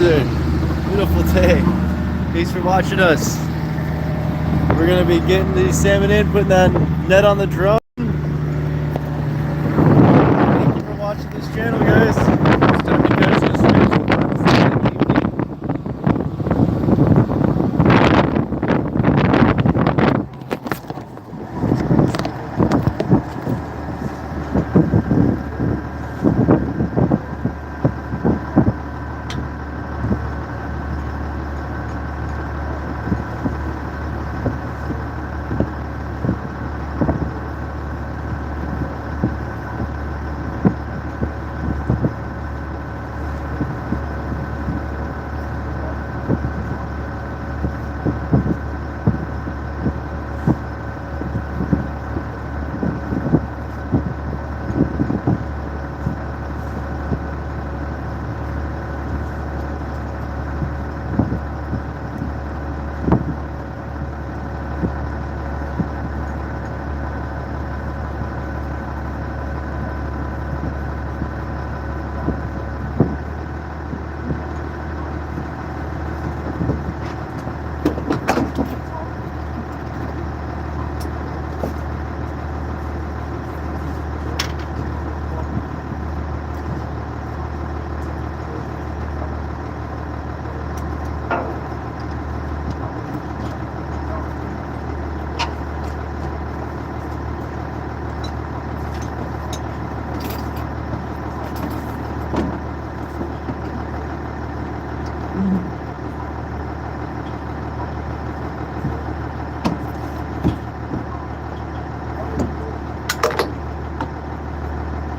Beautiful day. Thanks for watching us. We're gonna be getting these salmon in, putting that net on the drum. Thank you for watching this channel, guys. It's time to catch this fish.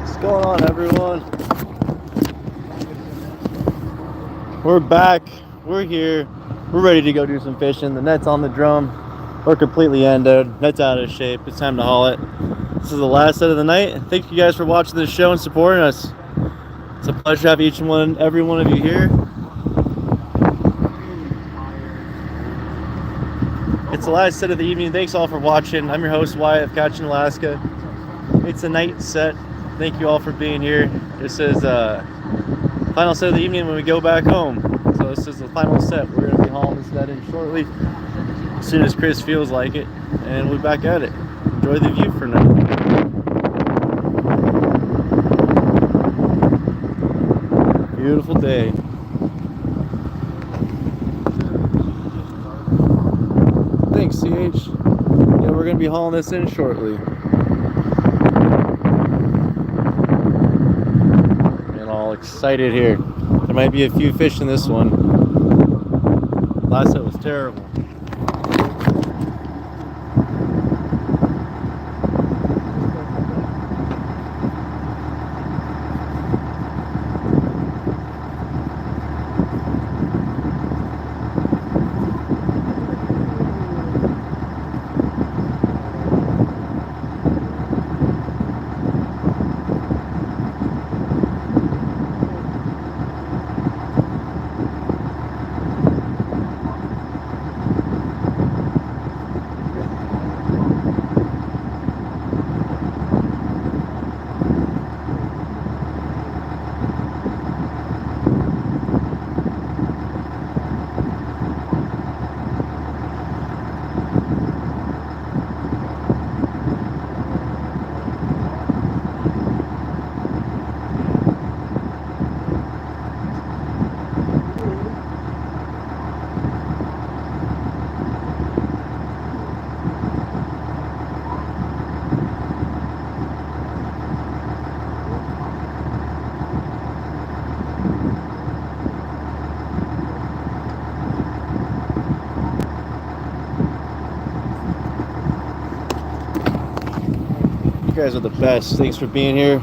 What's going on, everyone? We're back. We're here. We're ready to go do some fishing. The net's on the drum. We're completely ended. Net's out of shape. It's time to haul it. This is the last set of the night. Thank you guys for watching this show and supporting us. It's a pleasure to have every one of you here. It's the last set of the evening. Thanks all for watching. I'm your host, Wyatt of Catching Alaska. It's a night set. Thank you all for being here. This is final set of the evening when we go back home. So this is the final set. We're going to be hauling this net in shortly, as soon as Chris feels like it, and we'll be back at it. Enjoy the view for now. Beautiful day. Thanks, CH. Yeah, we're going to be hauling this in shortly. Excited here. There might be a few fish in this one. Last set was terrible. You guys are the best. Thanks for being here.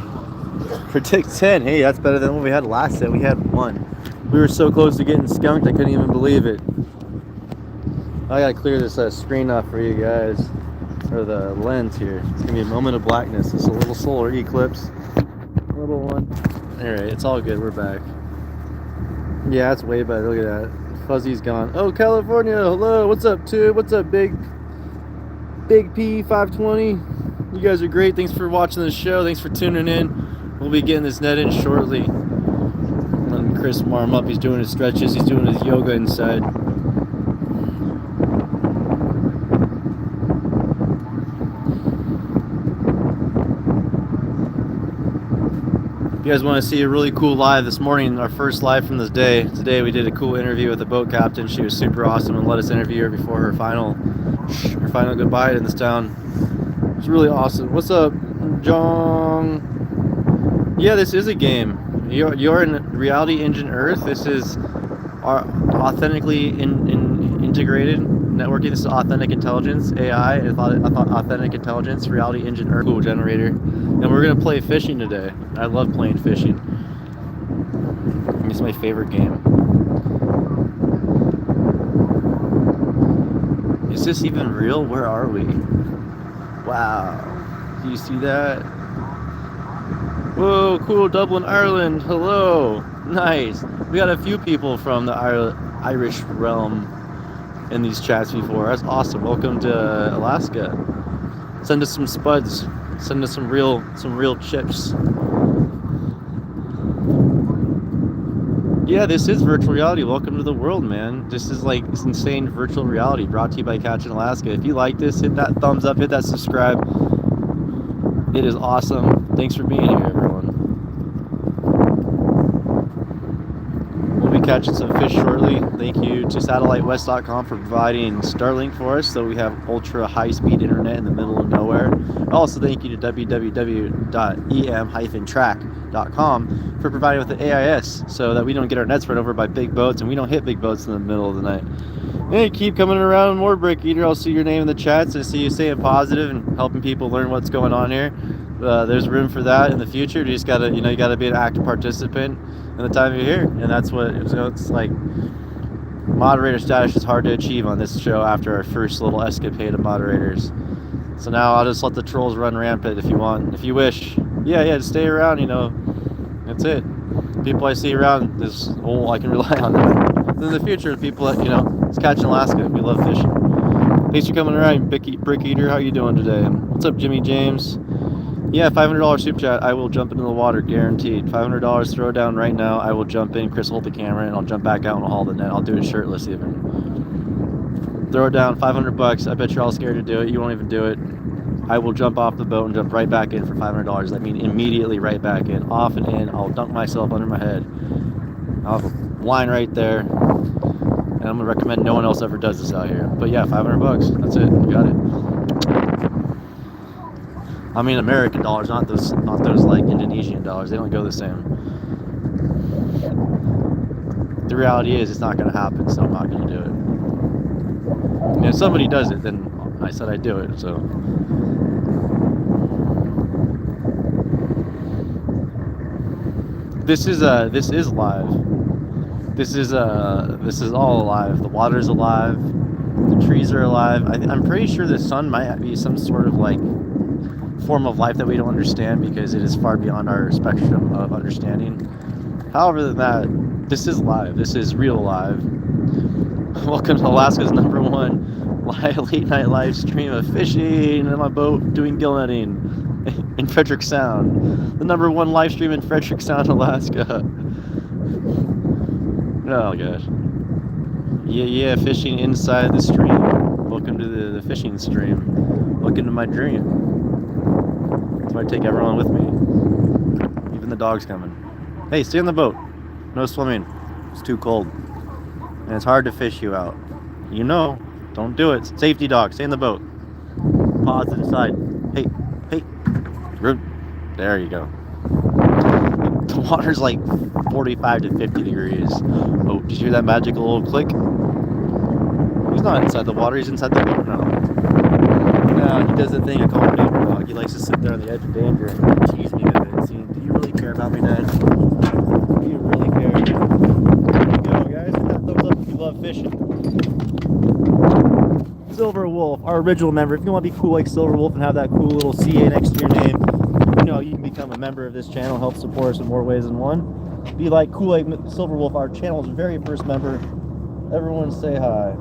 Predict 10. Hey, that's better than what we had last set. We had 1. We were so close to getting skunked, I couldn't even believe it. I gotta clear this screen off for you guys, or the lens here. It's gonna be a moment of blackness. It's a little solar eclipse. Little one. Alright, it's all good. We're back. Yeah, it's way better. Look at that. Fuzzy's gone. Oh, California. Hello. What's up, Tube? What's up, Big P 520? You guys are great. Thanks for watching the show. Thanks for tuning in. We'll be getting this net in shortly. Chris warm up. He's doing his stretches. He's doing his yoga inside. If you guys want to see a really cool live this morning, our first live from this day. Today we did a cool interview with the boat captain. She was super awesome and let us interview her before her final goodbye in this town. It's really awesome. What's up, Jong? Yeah, this is a game. You're in Reality Engine Earth. This is our authentically integrated networking. This is authentic intelligence, AI. I thought authentic intelligence, Reality Engine Earth cool generator. And we're gonna play fishing today. I love playing fishing. It's my favorite game. Is this even real? Where are we? Wow. Do you see that? Whoa, cool, Dublin, Ireland. Hello. Nice. We got a few people from the Irish realm in these chats before. That's awesome. Welcome to Alaska. Send us some spuds. Send us some real chips. Yeah, this is virtual reality. Welcome to the world, man. This is like this insane virtual reality brought to you by Catch in Alaska. If you like this, hit that thumbs up, hit that subscribe. It is awesome. Thanks for being here, everyone. We'll be catching some fish shortly. Thank you to SatelliteWest.com for providing Starlink for us, so we have ultra high-speed internet in the middle of nowhere. Also, thank you to www.em-track.com for providing with the AIS, so that we don't get our nets run over by big boats and we don't hit big boats in the middle of the night. Hey, keep coming around more, Brick Eater. I'll see your name in the chats. I see you staying positive and helping people learn what's going on here. There's room for that in the future. You just gotta, you gotta be an active participant in the time you're here, and that's what it's like. Moderator status is hard to achieve on this show after our first little escapade of moderators. So now I'll just let the trolls run rampant if you want, if you wish. Yeah, just stay around. That's it. People I see around is I can rely on them. In the future, people that it's Catch in Alaska. We love fishing. Thanks for coming around, Brick Eater. How you doing today? What's up, Jimmy James? Yeah, $500 super chat. I will jump into the water, guaranteed. $500, throw it down right now. I will jump in. Chris, hold the camera, and I'll jump back out and I'll haul the net. I'll do it shirtless even. Throw it down, $500. I bet you're all scared to do it. You won't even do it. I will jump off the boat and jump right back in for $500. I mean, immediately right back in, off and in. I'll dunk myself under my head. I'll have a line right there. And I'm gonna recommend no one else ever does this out here. But yeah, $500. That's it. You got it. I mean, American dollars, not those like Indonesian dollars. They don't go the same. The reality is, it's not gonna happen, so I'm not gonna do it. And if somebody does it, then I said I'd do it. So. This is live. This is all alive. The water's alive. The trees are alive. I'm pretty sure the sun might be some sort of like form of life that we don't understand because it is far beyond our spectrum of understanding. However than that, this is live. This is real live. Welcome to Alaska's #1 late night live stream of fishing in my boat doing gillnetting in Frederick Sound. The #1 live stream in Frederick Sound, Alaska. Oh gosh. Yeah, fishing inside the stream. Welcome to the fishing stream. Welcome to my dream. So I take everyone with me. Even the dog's coming. Hey, stay on the boat. No swimming. It's too cold. And it's hard to fish you out. Don't do it. Safety dog, stay in the boat. Paws inside. Hey. Rude. There you go. The water's like 45 to 50 degrees. Oh, did you hear that magical little click? He's not inside the water, he's inside the boat now. No, he does the thing I call a neighbor dog. He likes to sit there on the edge of danger and tease me with it. See, do you really care about me, Dad? Do you really care? There you go, guys. Hit that thumbs up if you love fishing. Silver Wolf, our original member. If you want to be cool like Silver Wolf and have that cool little CA next to your name, you can become a member of this channel, help support us in more ways than one. Be like cool like Silver Wolf, our channel's very first member. Everyone say hi.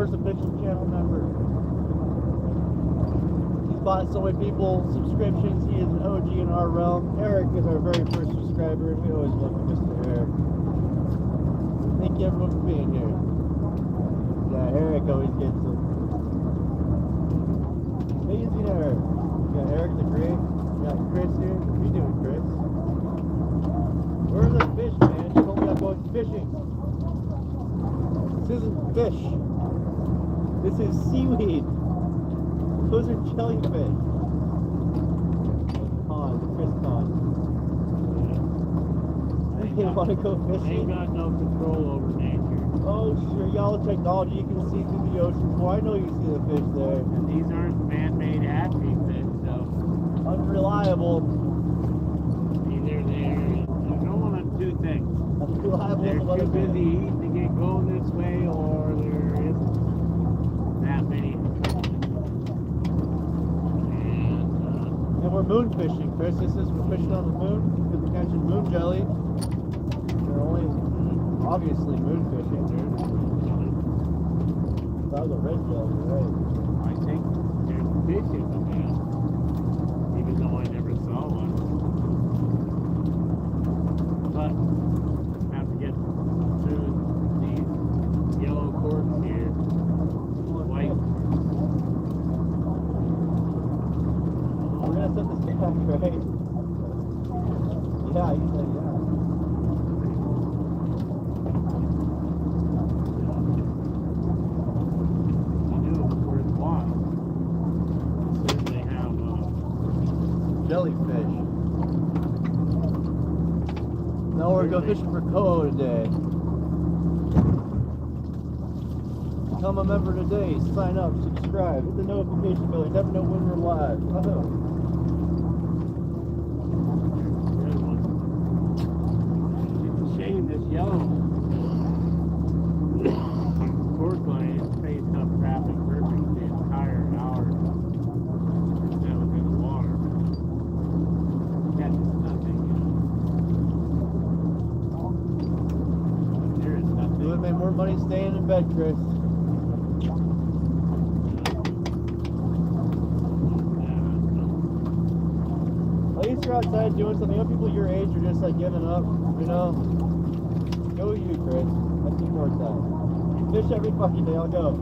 first official channel member. He's bought so many people subscriptions. He is an OG in our realm. Eric is our very first subscriber, and we always love you, Mr. Eric. Thank you everyone for being here. Yeah, Eric always gets it. Amazing Eric. We got Eric the Great. We got Chris here. What are you doing, Chris? Where are the fish, man? You told me I'm going fishing. This isn't fish. This is seaweed. Those are jellyfish. Pond, the Chris pond. You want to go fishing? Ain't got no control over nature. Oh, sure. Y'all have technology. You can see through the ocean floor. I know you see the fish there. And these aren't man-made hatchery fish, so Unreliable. either they're no one of two things. Unreliable They're is what too it busy is. eating to get going this way, or there isn't that many. And we're moon fishing, Chris. This is we're fishing on the moon. We're catching moon jelly. They're only obviously moon fishing, dude. That was a red jelly, right? I think there's fish in the man, even though I never saw one. But I have to get through these yellow corks here. White. We're gonna set this back, right? Yeah, you said yeah. You knew it was worthwhile. Certainly have Jellyfish. Now we're going fishing for koa today. Become a member today. Sign up, subscribe, hit the notification bell. You never know when we're live. good one. It's a shame this yellow cork line is spaced up traffic perfect the entire hour that was in the water. Catches nothing. There is nothing. You would make more money staying in bed, Chris. At least you're outside doing something. You know, people your age are just like giving up, you know? Go you, Chris. I need more time. You fish every fucking day, I'll go.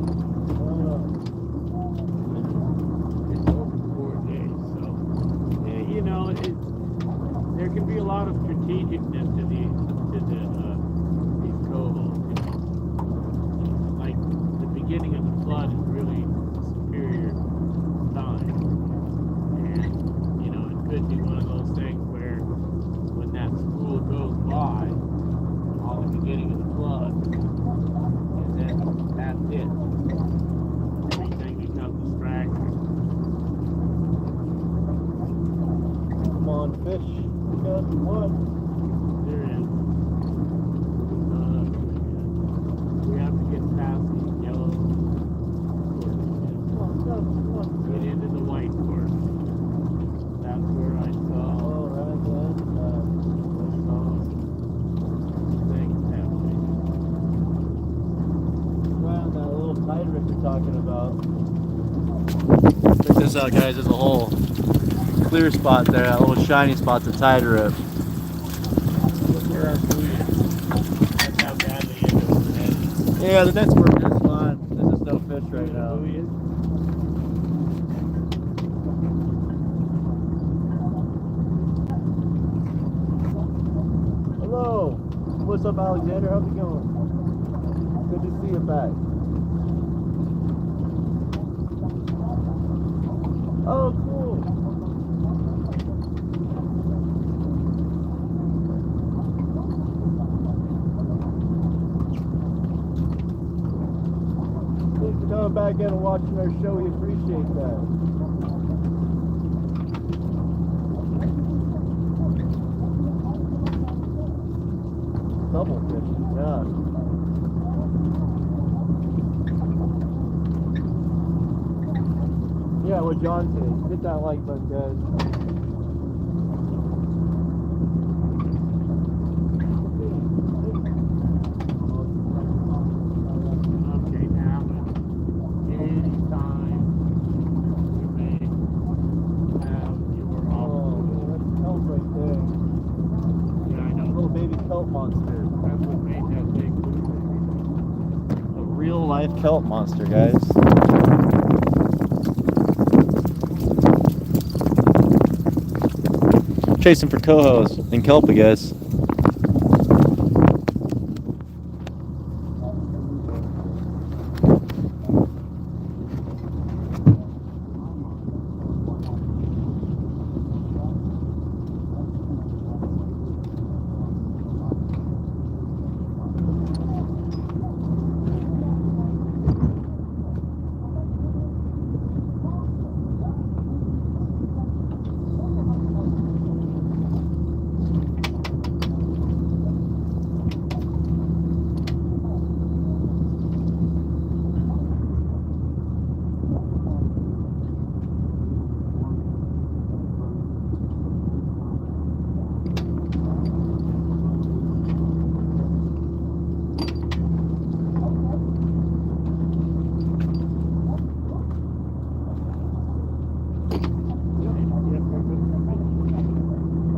It's over 4 days, so yeah, you know, there can be a lot of strategicness to these cohos. You know, like the beginning of the flood is really a superior time, and you know it could be one of those things where when that school goes by on the beginning of the flood, and then that's it. Everything becomes distracting. Come on, fish. Because what? There is. We have to get past these yellow corks. Get into the white cork. That's where I saw things happening. Around that little tide rip you're talking about. Check this out, guys. There's a whole clear spot there. That little shiny spot's a tide rip. Look where our buoy is. That's how badly it is. Yeah, the net's working just fine. There's just no fish right now. Buoy is. Hello. What's up, Alexander? How's it going? Good to see you back. Oh, cool. Thanks for coming back in and watching our show. We appreciate that. Double fishing, yeah. Yeah, what John said. Hit that like button, guys. Okay, now kelp monster. That's what made that big move. A real life kelp monster, guys. Chasing for cohos and kelp, I guess.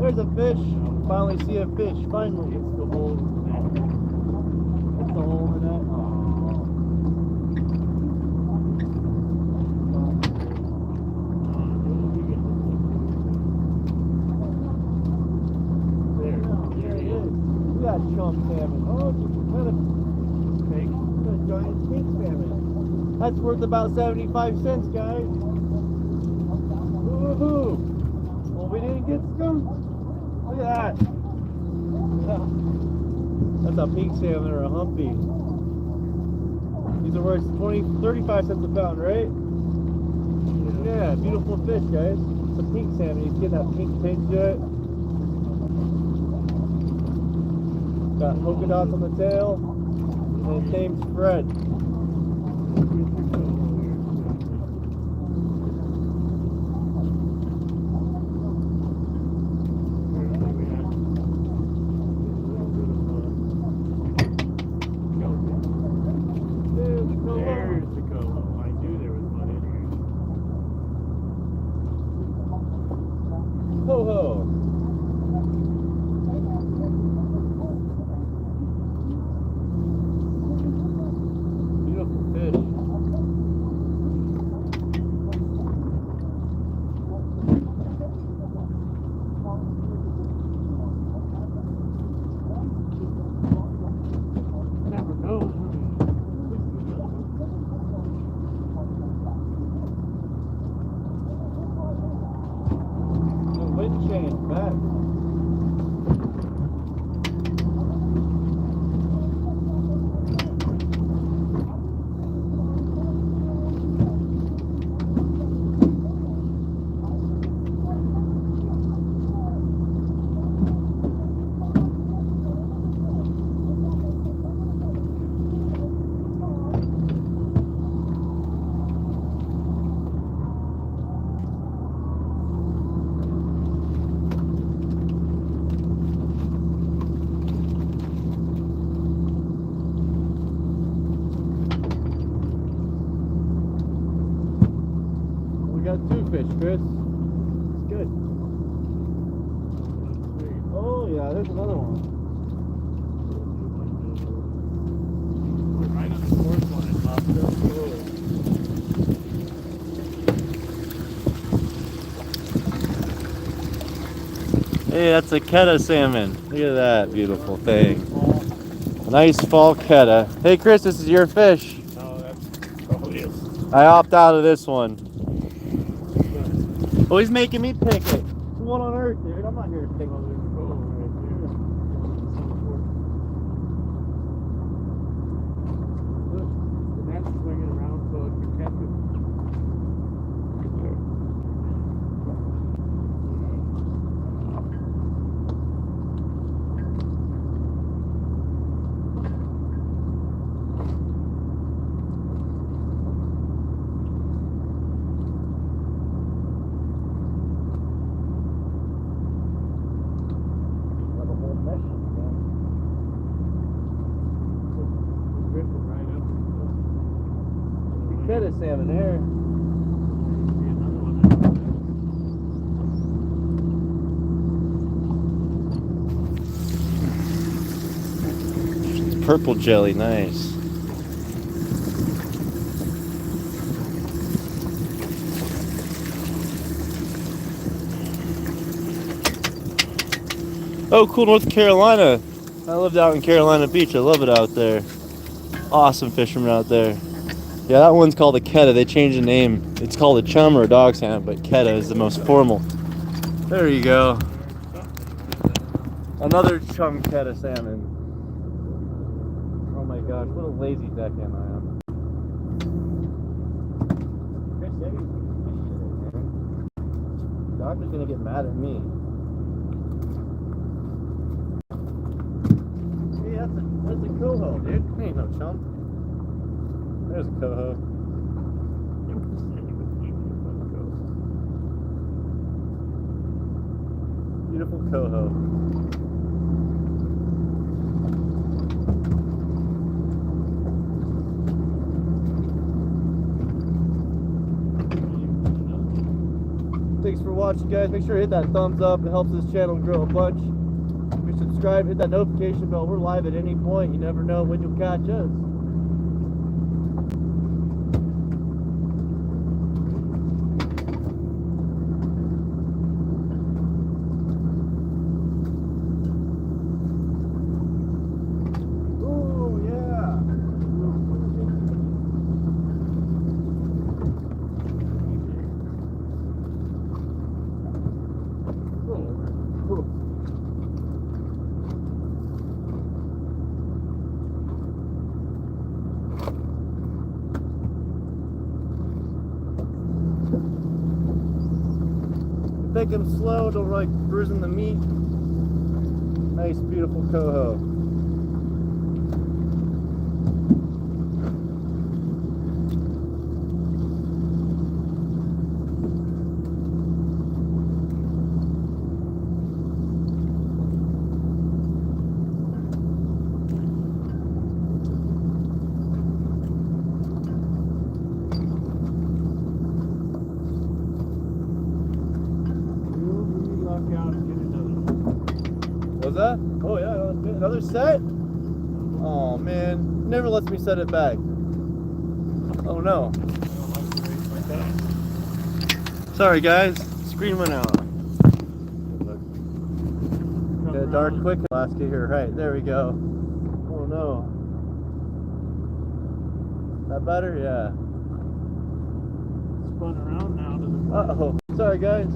There's a fish. Finally see a fish. Finally. It's the whole net. It's the hole in that. There he is. We got chump salmon. Oh, it's kind of Fake. a giant pink salmon. That's worth about 75 cents, guys. Woohoo! Well, we didn't get skunked. Look at that. That's a pink salmon or a humpy. These are worth 35 cents a pound, right? Yeah, beautiful fish, guys. It's a pink salmon. He's getting that pink tinge to it. Got polka dots on the tail. And his name's Fred. There's the coho. I knew there was one in here. Ho ho. Beautiful fish. Never know. The wind chain back. We got two fish, Chris. It's good. Oh yeah, there's another one. We're right on the fourth line, lobster. Hey, that's a Keta salmon. Look at that beautiful thing. A nice fall Keta. Hey Chris, this is your fish. No, that's probably it. I opt out of this one. Oh, he's making me pick it. What on earth, dude? I'm not here to pick Oh, it. there's a coho right there. Look, the net's swinging around so it can catch it. Got a whole mesh in there. Drifting right up. Keta salmon there. See another one. purple jelly, nice. Oh, cool, North Carolina. I lived out in Carolina Beach. I love it out there. Awesome fishermen out there. Yeah, that one's called a Keta. They changed the name. It's called a chum or a dog's hand, but Keta is the most formal. There you go. Another chum Keta salmon. Oh my gosh, what a lazy deckhand I am. Doctor's gonna get mad at me. Hey, that's a coho, dude. He ain't no chum. There's a coho. Beautiful coho. Thanks for watching, guys. Make sure to hit that thumbs up. It helps this channel grow a bunch. If you subscribe, hit that notification bell. We're live at any point. You never know when you'll catch us. Make him slow, don't like bruising the meat. Nice, beautiful coho. Was that? Oh yeah, that was good. Another set? Oh man, never lets me set it back. Oh no. Sorry guys, screen went out. Get dark quick. Last get here, right? There we go. Oh no. That better? Yeah. Spun around now to the Uh oh. Sorry guys.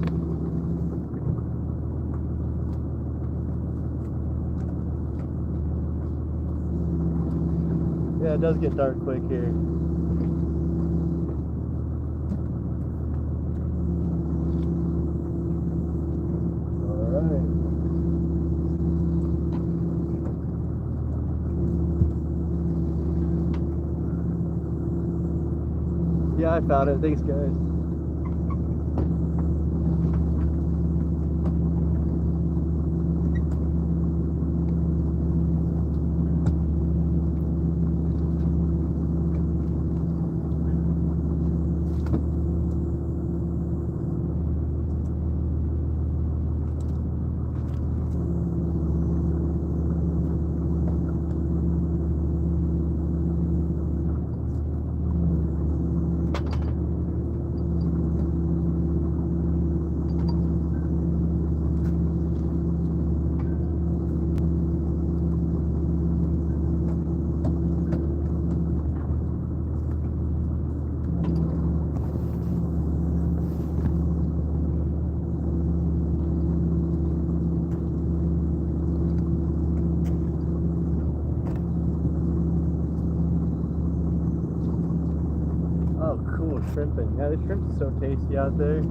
Yeah, it does get dark quick here. Alright. Yeah, I found it. Thanks, guys. Oh, cool, shrimping. Yeah, the shrimp is so tasty out there.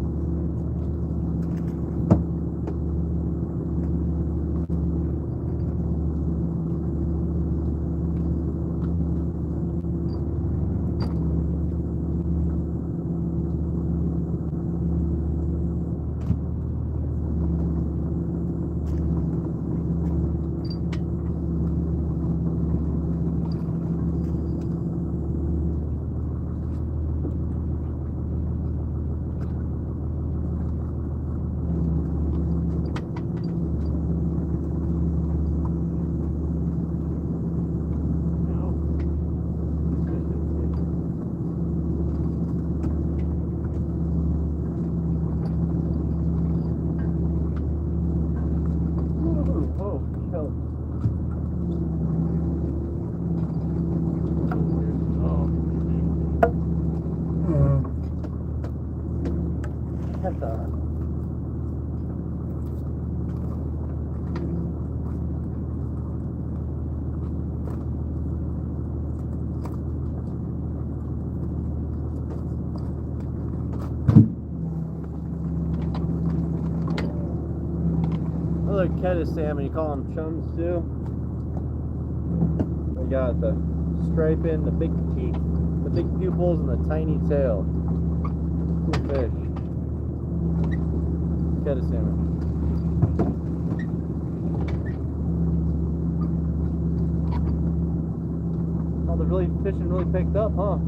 Keta salmon. You call them chums too. We got the striping, the big teeth, the big pupils, and the tiny tail. Cool fish. Keta salmon. Oh, they're really fishing really picked up, huh?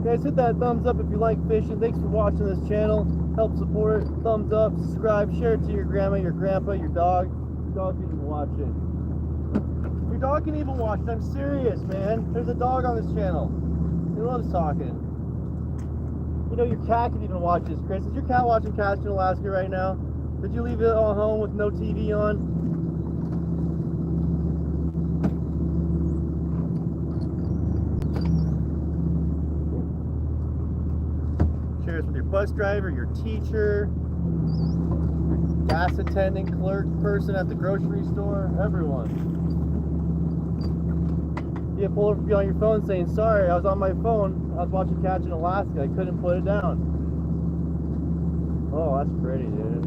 Guys, hit that thumbs up if you like fishing. Thanks for watching this channel. Help support it. Thumbs up, subscribe, share it to your grandma, your grandpa, your dog. Your dog can even watch it. Your dog can even watch it. I'm serious, man. There's a dog on this channel. He loves talking. You know, your cat can even watch this, Chris. Is your cat watching Cats in Alaska right now? Did you leave it all home with no TV on? With your bus driver, your teacher, gas attendant, clerk, person at the grocery store, everyone. You pull over on your phone saying, sorry, I was on my phone, I was watching Cats in Alaska, I couldn't put it down. Oh, that's pretty, dude.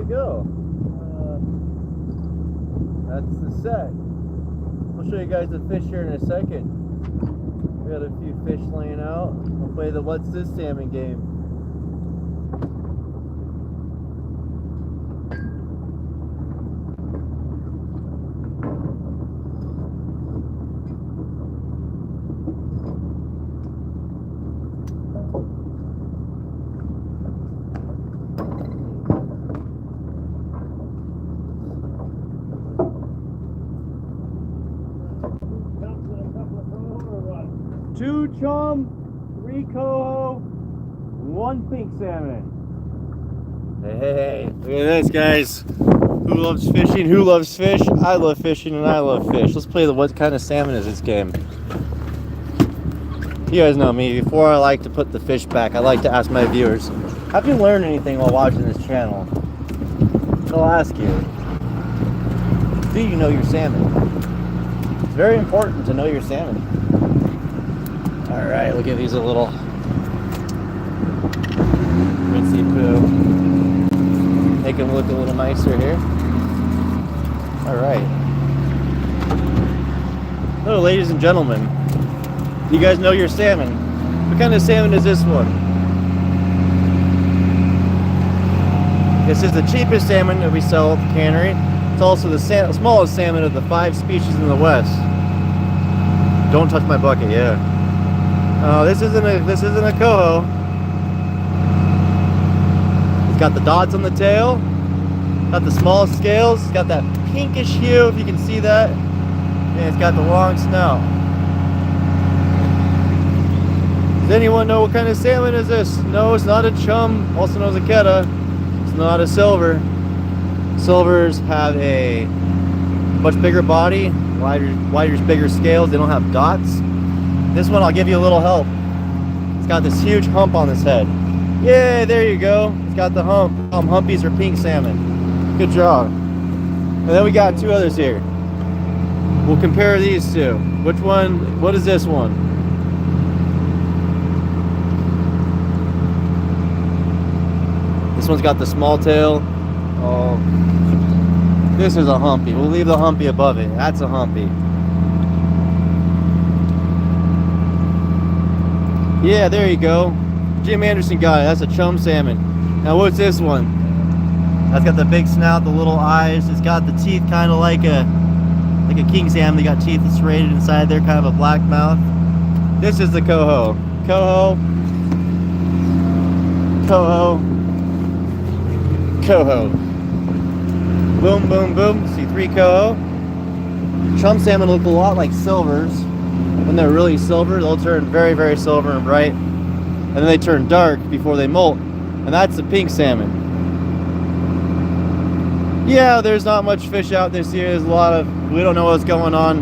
Go. That's the set. I'll show you guys the fish here in a second. We got a few fish laying out. We'll play the What's This Salmon game. Two chum, 3 coho, 1 pink salmon. Hey, look at this, guys. Who loves fishing? Who loves fish? I love fishing and I love fish. Let's play the what kind of salmon is this game. You guys know me. Before I like to put the fish back, I like to ask my viewers, have you learned anything while watching this channel? I'll ask you, do you know your salmon? It's very important to know your salmon. Alright, look at these little rincy poo. Make them look a little nicer here. Alright. Hello, ladies and gentlemen. Do you guys know your salmon? What kind of salmon is this one? This is the cheapest salmon that we sell at the cannery. It's also the smallest salmon of the 5 species in the West. Don't touch my bucket, yeah. This isn't a coho. It's got the dots on the tail, got the small scales, it's got that pinkish hue, if you can see that. And it's got the long snout. Does anyone know what kind of salmon is this? No, it's not a chum, also known as a keta. It's not a silver. Silvers have a much bigger body, wider, bigger scales. They don't have dots. This one, I'll give you a little help. It's got this huge hump on this head. Yay, there you go. It's got the hump. Humpies are pink salmon. Good job. And then we got two others here. We'll compare these two. Which one, what is this one? This one's got the small tail. Oh, this is a humpy. We'll leave the humpy above it. That's a humpy. Yeah, there you go. Jim Anderson got it. That's a chum salmon. Now what's this one? That's got the big snout, the little eyes. It's got the teeth kind of like a king salmon. They got teeth serrated inside there, kind of a black mouth. This is the coho. Coho. Coho. Coho. Boom, boom, boom. See 3 coho. Chum salmon look a lot like silvers. When they're really silver, they'll turn very, very silver and bright. And then they turn dark before they molt. And that's the pink salmon. Yeah, there's not much fish out this year. There's a lot of, we don't know what's going on.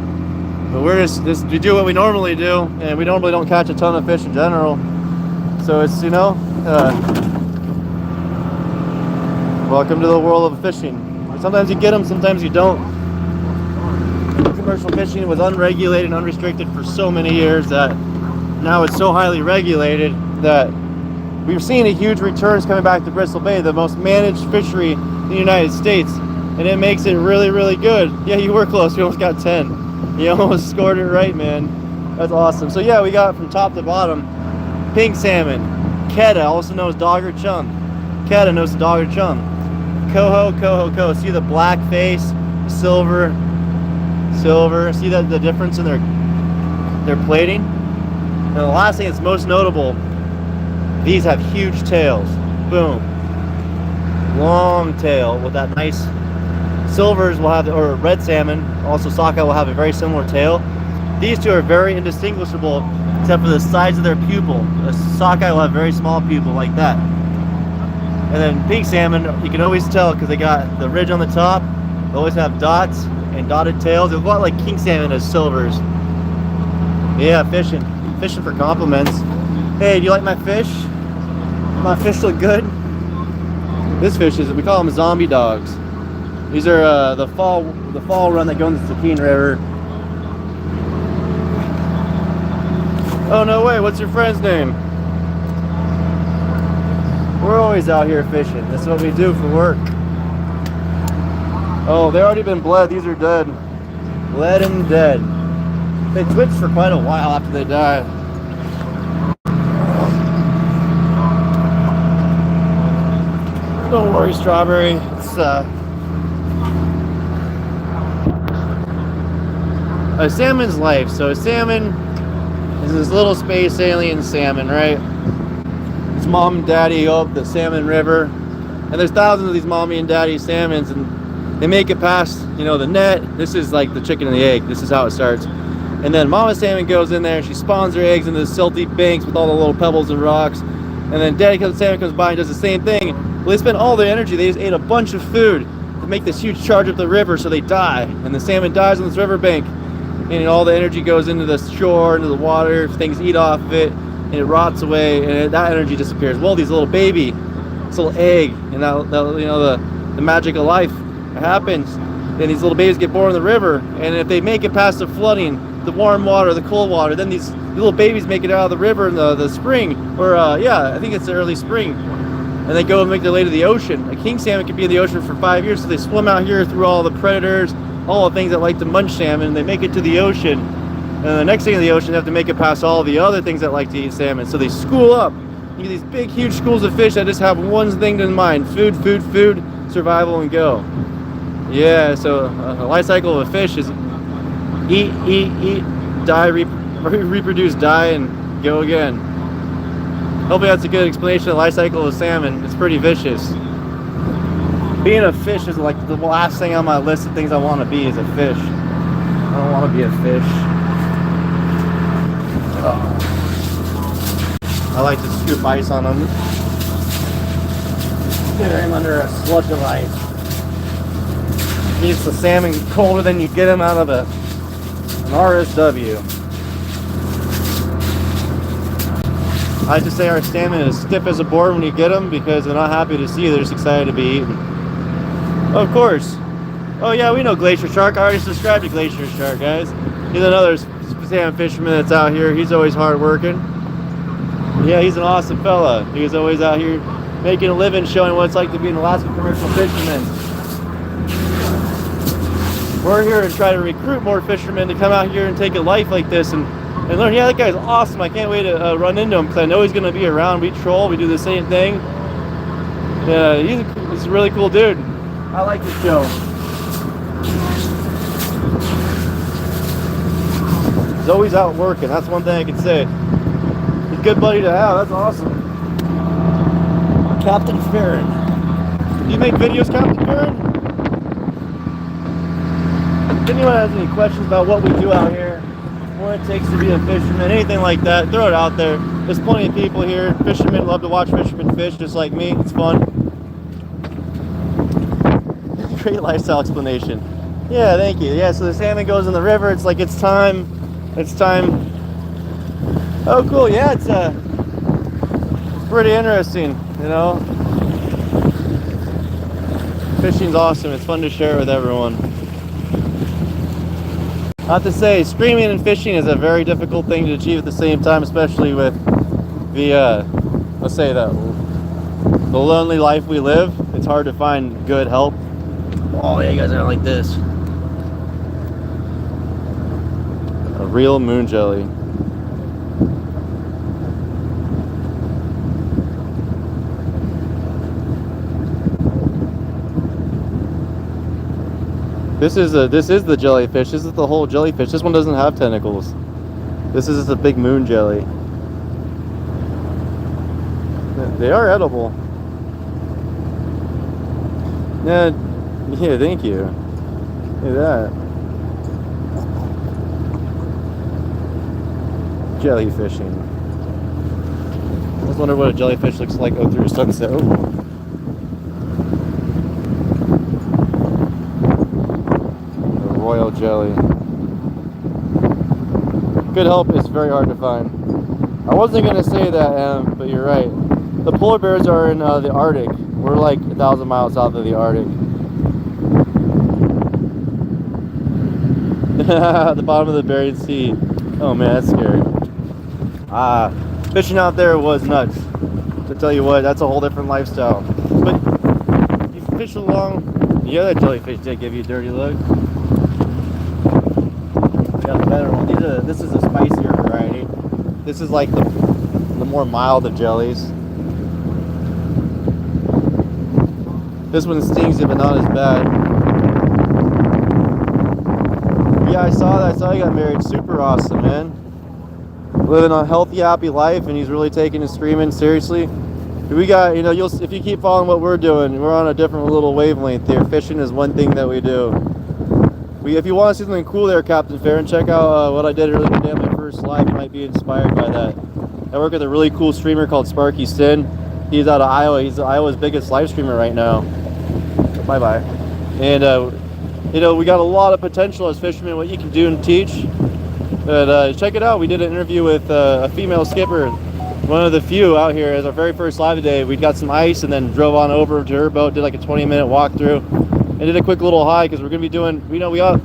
But we're just we do what we normally do. And we normally don't catch a ton of fish in general. So it's, you know, welcome to the world of fishing. Sometimes you get them, sometimes you don't. Commercial fishing was unregulated and unrestricted for so many years that now it's so highly regulated that we've seen a huge returns coming back to Bristol Bay, the most managed fishery in the United States, and it makes it really, really good. Yeah, you were close. You almost got 10. You almost scored it right, man. That's awesome. So yeah, we got from top to bottom pink salmon, keta, also known as dog or chum. Keta knows the dog or chum. Coho, coho, coho. See the black face, silver. See that the difference in their plating? And the last thing that's most notable, these have huge tails. Boom. Long tail with that nice, silvers will have, or red salmon, also sockeye will have a very similar tail. These two are very indistinguishable except for the size of their pupil. A sockeye will have very small pupil like that. And then pink salmon, you can always tell because they got the ridge on the top. They always have dots and dotted tails. It's a lot like king salmon as silvers. Yeah, fishing for compliments. Hey, do you like my fish? My fish look good. This fish is, we call them zombie dogs. These are the fall run that go into the Sakine River. Oh no way! What's your friend's name? We're always out here fishing. That's what we do for work. Oh, they already been bled. These are dead. Bled and dead. They twitch for quite a while after they die. Don't worry, Strawberry. It's a salmon's life. So a salmon is this little space alien salmon, right? Its mom and daddy go up the salmon river, and there's thousands of these mommy and daddy salmons, and they make it past, you know, the net. This is like the chicken and the egg. This is how it starts. And then mama salmon goes in there and she spawns her eggs into the silty banks with all the little pebbles and rocks. And then daddy salmon comes by and does the same thing. Well, they spend all their energy. They just ate a bunch of food to make this huge charge up the river, so they die. And the salmon dies on this riverbank. And all the energy goes into the shore, into the water. Things eat off of it, and it rots away, and that energy disappears. Well, these little baby, this little egg, and that you know, the magic of life. It happens. Then these little babies get born in the river, and if they make it past the flooding, the warm water, the cold water, then these little babies make it out of the river in the spring, or yeah, I think it's the early spring, and they go and make their way to the ocean. A king salmon could be in the ocean for 5 years, so they swim out here through all the predators, all the things that like to munch salmon, and they make it to the ocean, and the next thing in the ocean they have to make it past all the other things that like to eat salmon, so they school up. You get these big, huge schools of fish that just have one thing in mind: food, food, food, survival, and go. Yeah, so the life cycle of a fish is eat, eat, eat, die, reproduce, die, and go again. Hopefully that's a good explanation of the life cycle of salmon. It's pretty vicious. Being a fish is like the last thing on my list of things I want to be is a fish. I don't want to be a fish. I like to scoop ice on them. Get him under a sludge of ice. Keeps the salmon colder than you get them out of an RSW. I just say our salmon is stiff as a board when you get them because they're not happy to see you, they're just excited to be eaten. Of course. Oh yeah, we know Glacier Shark. I already subscribed to Glacier Shark, guys. He's another salmon fisherman that's out here. He's always hard working. Yeah, he's an awesome fella. He's always out here making a living, showing what it's like to be an Alaska commercial fisherman. We're here to try to recruit more fishermen to come out here and take a life like this and learn. Yeah, that guy's awesome. I can't wait to run into him because I know he's going to be around. We troll. We do the same thing. Yeah, he's a really cool dude. I like the show. He's always out working. That's one thing I can say. He's a good buddy to have. That's awesome. Captain Farron. Do you make videos, Captain Farron? If anyone has any questions about what we do out here, what it takes to be a fisherman, anything like that, throw it out there. There's plenty of people here. Fishermen love to watch fishermen fish just like me. It's fun. Great lifestyle explanation. Yeah, thank you. Yeah, so the salmon goes in the river. It's like it's time. It's time. Oh, cool. Yeah, it's pretty interesting, you know. Fishing's awesome. It's fun to share with everyone. I have to say, streaming and fishing is a very difficult thing to achieve at the same time, especially with the, let's say the lonely life we live. It's hard to find good help. Oh yeah, you guys are like this. A real moon jelly. This is the jellyfish. This is the whole jellyfish. This one doesn't have tentacles. This is just a big moon jelly. They are edible. Yeah, thank you. Look at that. Jellyfishing. I just wonder what a jellyfish looks like go through sunset. Oh. Royal jelly. Good help is very hard to find. I wasn't gonna say that, but you're right. The polar bears are in the Arctic. We're like 1,000 miles south of the Arctic. The bottom of the Bering Sea. Oh man, that's scary. Fishing out there was nuts. To tell you what, that's a whole different lifestyle. But you fish along. Yeah, that jellyfish did give you a dirty look. Yeah, the better one. This is a spicier variety. This is like the more mild of jellies. This one stings you, but not as bad. Yeah, I saw that. I saw he got married. Super awesome, man. Living a healthy, happy life, and he's really taking his streaming seriously. We got, you know, if you keep following what we're doing, we're on a different little wavelength here. Fishing is one thing that we do. If you want to see something cool there, Captain Farron, check out what I did earlier today on my first live. You might be inspired by that. I work with a really cool streamer called Sparky Sin. He's out of Iowa. He's Iowa's biggest live streamer right now. Bye-bye. And, you know, we got a lot of potential as fishermen, what you can do and teach. But check it out. We did an interview with a female skipper, one of the few out here. As our very first live today, we got some ice and then drove on over to her boat, did like a 20-minute walkthrough, and did a quick little hike because we're going to be doing, you know, we want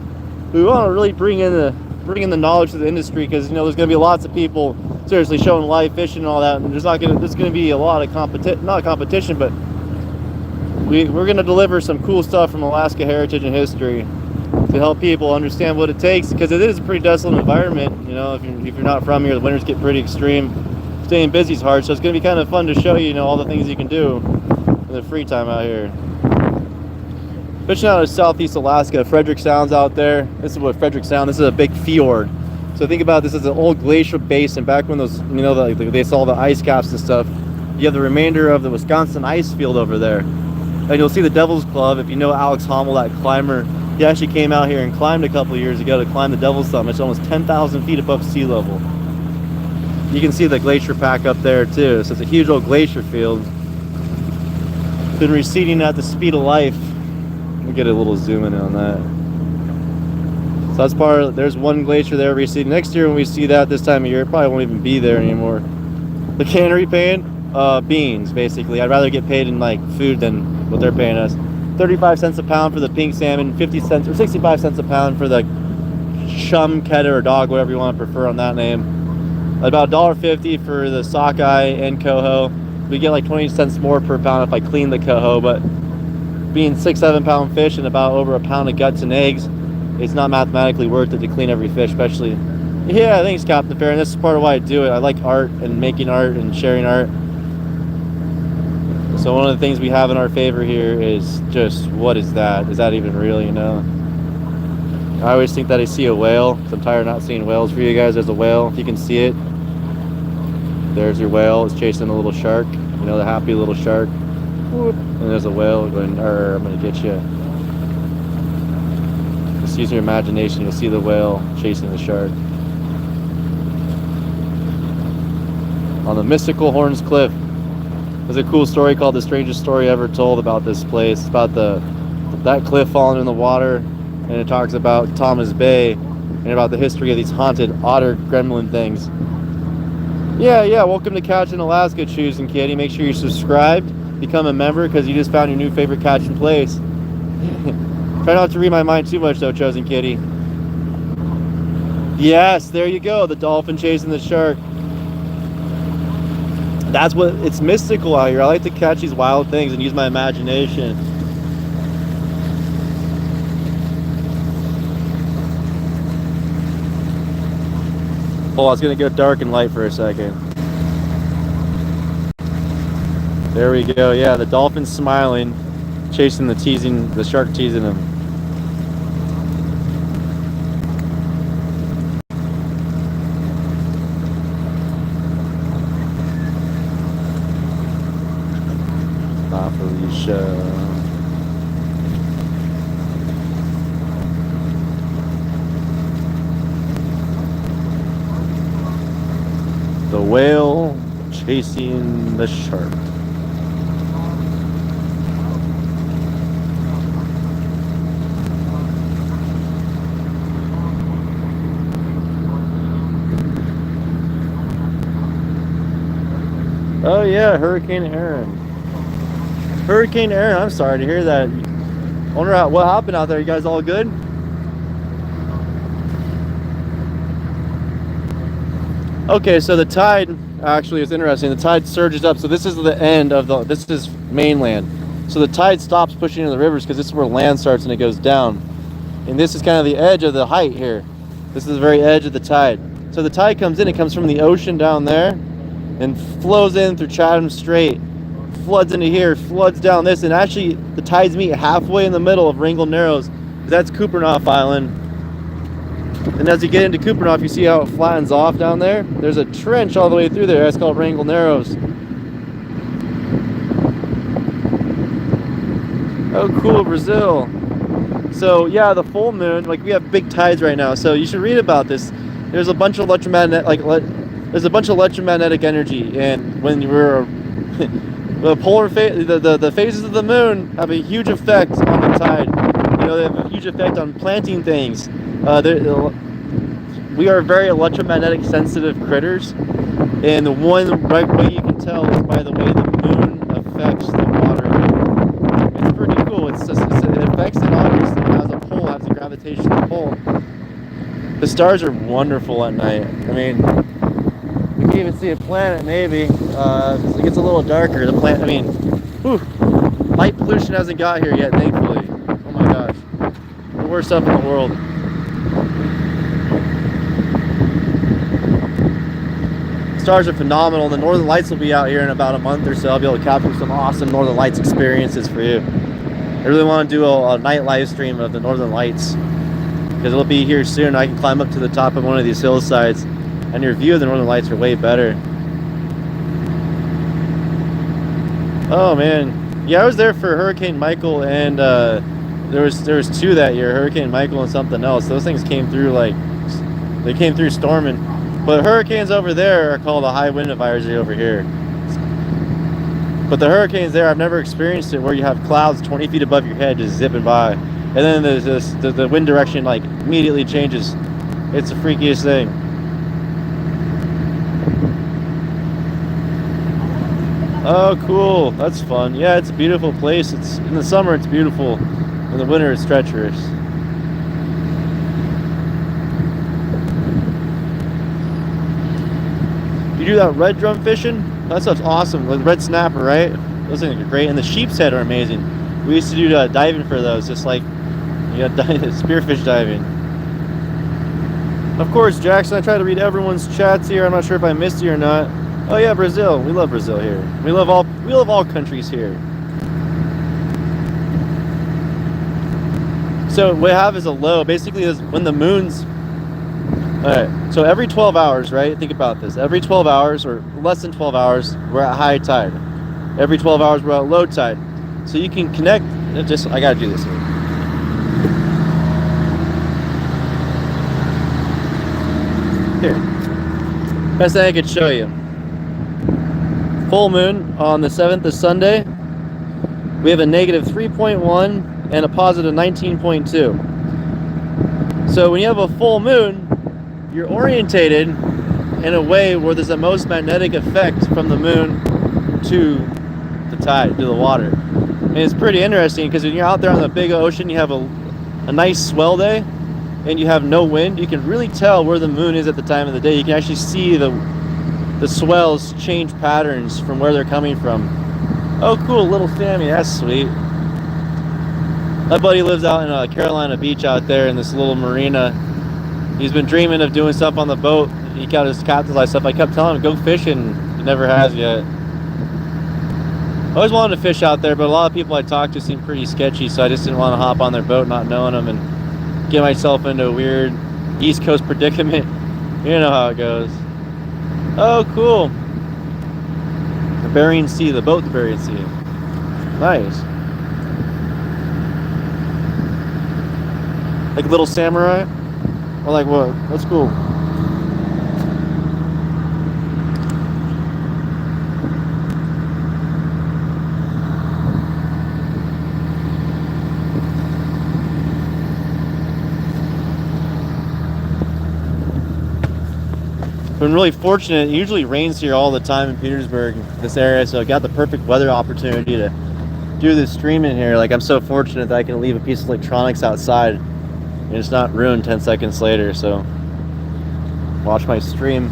to really bring in the knowledge to the industry because, you know, there's going to be lots of people seriously showing live fishing and all that, and there's going to be a lot of not competition, but we're going to deliver some cool stuff from Alaska heritage and history to help people understand what it takes, because it is a pretty desolate environment. You know, if you're not from here, the winters get pretty extreme. Staying busy is hard, so it's going to be kind of fun to show you, you know, all the things you can do in the free time out here. Fishing out of southeast Alaska, Frederick Sound's out there. This is what Frederick Sound. This is a big fjord. So think about this as an old glacial basin. Back when those, you know, they saw the ice caps and stuff. You have the remainder of the Wisconsin ice field over there. And you'll see the Devil's Club. If you know Alex Hommel, that climber, he actually came out here and climbed a couple years ago to climb the Devil's Summit. It's almost 10,000 feet above sea level. You can see the glacier pack up there too. So it's a huge old glacier field. Been receding at the speed of life. We'll get a little zoom in on that. So that's part of, there's one glacier there receding. Next year when we see that this time of year, it probably won't even be there anymore. The cannery paying? Beans, basically. I'd rather get paid in like food than what they're paying us. 35 cents a pound for the pink salmon, 50 cents or 65 cents a pound for the chum, keta, or dog, whatever you want to prefer on that name. About $1.50 for the sockeye and coho. We get like 20 cents more per pound if I clean the coho, but being 6-7 pound fish and about over a pound of guts and eggs, it's not mathematically worth it to clean every fish, especially. Yeah, thanks, Captain Fair, and this is part of why I do it. I like art and making art and sharing art. So one of the things we have in our favor here is just, what is that? Is that even real, you know? I always think that I see a whale. So I'm tired of not seeing whales for you guys. There's a whale, if you can see it. There's your whale. It's chasing a little shark. You know, the happy little shark. Whoop. And there's a whale going, I'm gonna get you. Just use your imagination. You'll see the whale chasing the shark. On the mystical Horns Cliff. There's a cool story called The Strangest Story Ever Told about this place. It's about that cliff falling in the water, and it talks about Thomas Bay and about the history of these haunted otter gremlin things. Yeah, welcome to Catching Alaska, Choosing Kitty. Make sure you're subscribed, become a member, because you just found your new favorite catching place. Try not to read my mind too much though, Chosen Kitty. Yes, there you go, the dolphin chasing the shark. That's what, it's mystical out here. I like to catch these wild things and use my imagination. Oh, it's gonna go dark and light for a second. There we go. Yeah, the dolphin's smiling, chasing the shark teasing him. The whale chasing the shark. Oh yeah, Hurricane Aaron. Hurricane Aaron, I'm sorry to hear that. I wonder what happened out there. You guys all good? Okay, so the tide actually is interesting. The tide surges up. So this is the end of this is mainland. So the tide stops pushing into the rivers because this is where land starts and it goes down. And this is kind of the edge of the height here. This is the very edge of the tide. So the tide comes in, it comes from the ocean down there and flows in through Chatham Strait, floods into here, floods down this, and actually the tides meet halfway in the middle of Wrangell Narrows. That's Kupernoff Island. And as you get into Kupernoff, you see how it flattens off down there? There's a trench all the way through there. That's called Wrangell Narrows. Oh, cool, Brazil. So yeah, the full moon, like we have big tides right now. So you should read about this. There's a bunch of electromagnetic, energy, and when you're the polar the phases of the moon have a huge effect on the tide. You know, they have a huge effect on planting things. We are very electromagnetic sensitive critters, and the one right way you can tell is by the way the moon affects the water. It's pretty cool. It affects it obviously. It has a pull, has a gravitational pull. The stars are wonderful at night. I mean, we can even see a planet maybe. It gets a little darker. The planet. I mean, light pollution hasn't got here yet, thankfully. Oh my gosh, the worst stuff in the world. Stars are phenomenal. The Northern Lights will be out here in about a month or so. I'll be able to capture some awesome Northern Lights experiences for you. I really want to do a night live stream of the Northern Lights because it'll be here soon. I can climb up to the top of one of these hillsides and your view of the Northern Lights are way better. Oh man, Yeah, I was there for Hurricane Michael, and there was two that year, Hurricane Michael and something else. Those things came through like they came through storming. But hurricanes over there are called a high wind advisory over here. But the hurricanes there, I've never experienced it where you have clouds 20 feet above your head just zipping by, and then there's the wind direction like immediately changes. It's the freakiest thing. Oh, cool. That's fun. Yeah, it's a beautiful place. It's in the summer it's beautiful. In the winter it's treacherous. You do that red drum fishing? That stuff's awesome. The red snapper, right? Those things are great. And the sheep's head are amazing. We used to do diving for those, just like spearfish diving. Of course, Jackson, I try to read everyone's chats here. I'm not sure if I missed you or not. Oh yeah, Brazil. We love Brazil here. We love all countries here. So what we have is a low. Basically, is when the moon's. All right. So every 12 hours, right? Think about this. Every 12 hours or less than 12 hours, we're at high tide. Every 12 hours, we're at low tide. So you can connect. I gotta do this here. Here. Best thing I could show you. Full moon on the 7th is Sunday. We have a negative 3.1 and a positive 19.2. So when you have a full moon, you're orientated in a way where there's the most magnetic effect from the moon to the tide, to the water. And it's pretty interesting because when you're out there on the big ocean, you have a nice swell day and you have no wind. You can really tell where the moon is at the time of the day. You can actually see the swells change patterns from where they're coming from. Oh cool, little Sammy, that's sweet. My buddy lives out in Carolina Beach out there in this little marina. He's been dreaming of doing stuff on the boat. He got his captain's license stuff. I kept telling him, go fishing. He never has yet. I always wanted to fish out there, but a lot of people I talked to seemed pretty sketchy, so I just didn't want to hop on their boat not knowing them and get myself into a weird East Coast predicament. You know how it goes. Oh, cool. The Bering Sea, the boat, the Bering Sea. Nice. Like a little samurai? Or like what? That's cool. Been really fortunate. It usually rains here all the time in Petersburg, this area, so I got the perfect weather opportunity to do this streaming here. Like, I'm so fortunate that I can leave a piece of electronics outside and it's not ruined 10 seconds later. So watch my stream.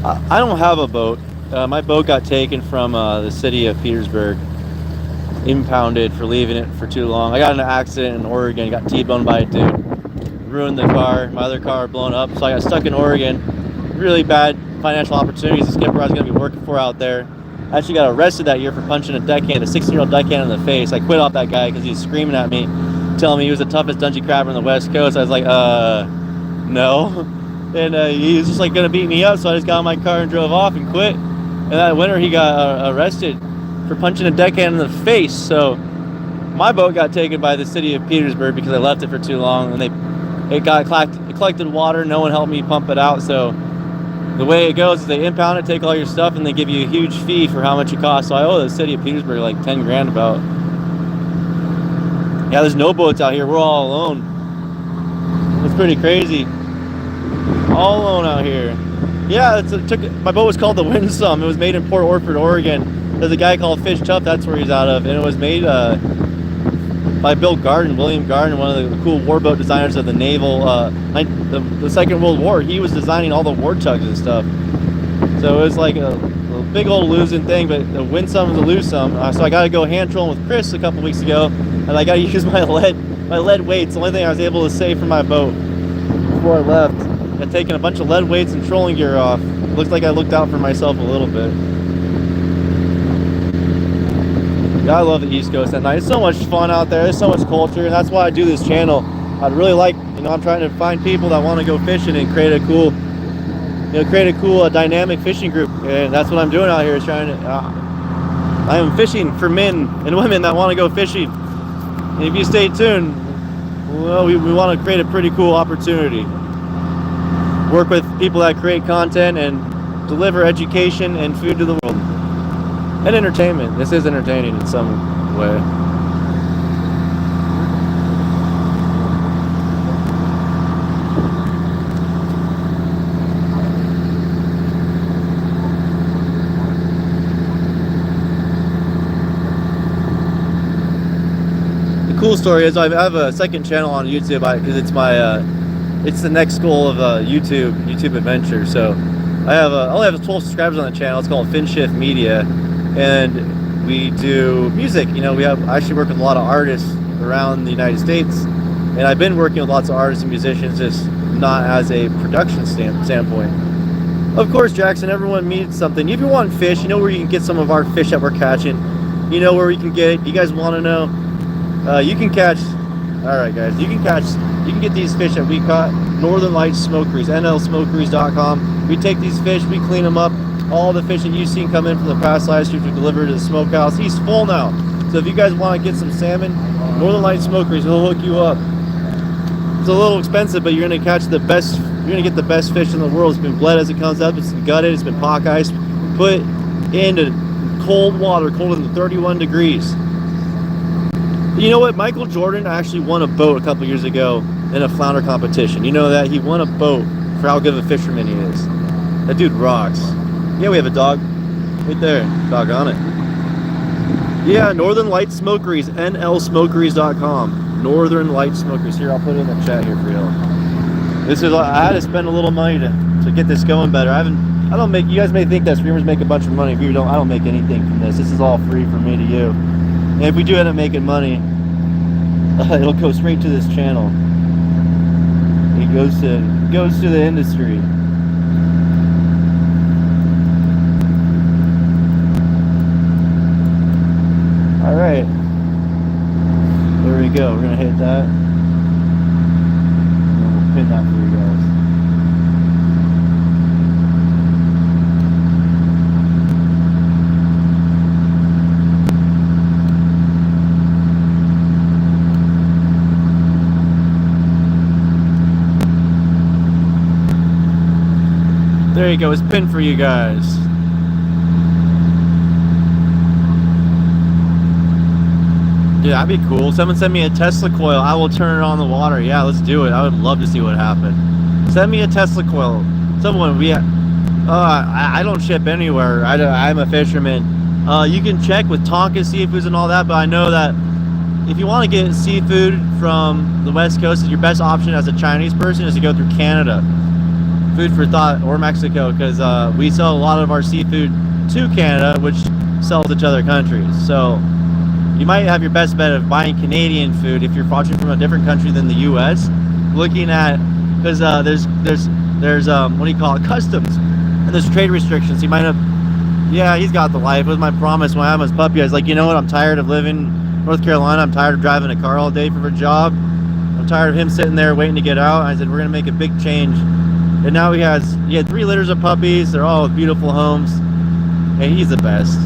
I don't have a boat. My boat got taken from the city of Petersburg, impounded for leaving it for too long. I got in an accident in Oregon, got T-boned by a dude. Ruined the car, my other car blown up, so I got stuck in Oregon. Really bad financial opportunities. The skipper I was going to be working for out there, I actually got arrested that year for punching a deckhand, a 16-year-old deckhand in the face. I quit off that guy because he was screaming at me, telling me he was the toughest dungeon crabber on the West Coast. I was like, no. And he was just like going to beat me up, so I just got in my car and drove off and quit. And that winter he got arrested for punching a deckhand in the face. So my boat got taken by the city of Petersburg because I left it for too long, and it collected water. No one helped me pump it out. So the way it goes is they impound it, take all your stuff, and they give you a huge fee for how much it costs. So I owe the city of Petersburg like 10 grand about. Yeah, there's no boats out here. We're all alone. It's pretty crazy. All alone out here. Yeah, my boat was called the Winsome. It was made in Port Orford, Oregon. There's a guy called Fish Tough. That's where he's out of, and it was made by William Garden, one of the cool warboat designers of the naval, the Second World War. He was designing all the war tugs and stuff. So it was like a big old losing thing, but the win some is a lose some. So I got to go hand trolling with Chris a couple weeks ago, and I got to use my lead weights. The only thing I was able to save from my boat before I left. I'd taken a bunch of lead weights and trolling gear off. It looked like I looked out for myself a little bit. Yeah, I love the East Coast at night. It's so much fun out there. There's so much culture, and that's why I do this channel. I'd really like, I'm trying to find people that want to go fishing and create a cool, dynamic fishing group, and that's what I'm doing out here. Is trying to. I am fishing for men and women that want to go fishing. And if you stay tuned, well, we want to create a pretty cool opportunity. Work with people that create content and deliver education and food to the world. And entertainment. This is entertaining in some way. The cool story is I have a second channel on YouTube because it's my it's the next goal of YouTube adventure. So I only have 12 subscribers on the channel. It's called FinShift Media, and we do music. You know, I actually work with a lot of artists around the United States, and I've been working with lots of artists and musicians, just not as a production standpoint. Of course, Jackson, everyone needs something. If you want fish, you know where you can get some of our fish that we're catching. You know where we can get it. You guys want to know? You can catch. All right, guys, you can get these fish that we caught. Northern Lights Smokeries, nlsmokeries.com. We take these fish, we clean them up. All the fish that you've seen come in from the past live streams we deliver to the smokehouse. He's full now. So if you guys want to get some salmon, Northern Lights Smokeries, he'll hook you up. It's a little expensive, but you're gonna catch the best. You're gonna get the best fish in the world. It's been bled as it comes up. It's been gutted. It's been pock iced, put into cold water, colder than 31 degrees. You know what? Michael Jordan actually won a boat a couple years ago in a flounder competition. You know that? He won a boat for how good of a fisherman he is. That dude rocks. Yeah, we have a dog right there. Dog on it. Yeah, Northern Lights Smokeries, nlsmokeries.com. Northern Lights Smokeries. Here, I'll put it in the chat here for you. This is, I had to spend a little money to get this going better. I don't make, you guys may think that streamers make a bunch of money. If you don't, I don't make anything from this. This is all free from me to you. And if we do end up making money, it'll go straight to this channel. It goes to the industry. All right, there we go. We're gonna hit that, and then we'll pin that for you guys. There you go, it's pinned for you guys. Yeah, that'd be cool. Someone send me a Tesla coil. I will turn it on the water. Yeah, let's do it. I would love to see what happened. Send me a Tesla coil. Someone, I don't ship anywhere. I'm a fisherman. You can check with Tonka Seafoods and all that, but I know that if you want to get seafood from the West Coast, your best option as a Chinese person is to go through Canada. Food for Thought or Mexico, because we sell a lot of our seafood to Canada, which sells to other countries. So you might have your best bet of buying Canadian food if you're watching from a different country than the U.S. Looking at, because there's what do you call it, customs, and there's trade restrictions. You might have, yeah, he's got the life. It was my promise when I had his puppy. I was like, you know what? I'm tired of living in North Carolina. I'm tired of driving a car all day for a job. I'm tired of him sitting there waiting to get out. And I said, we're gonna make a big change. And now he had 3 litters of puppies. They're all with beautiful homes. And he's the best.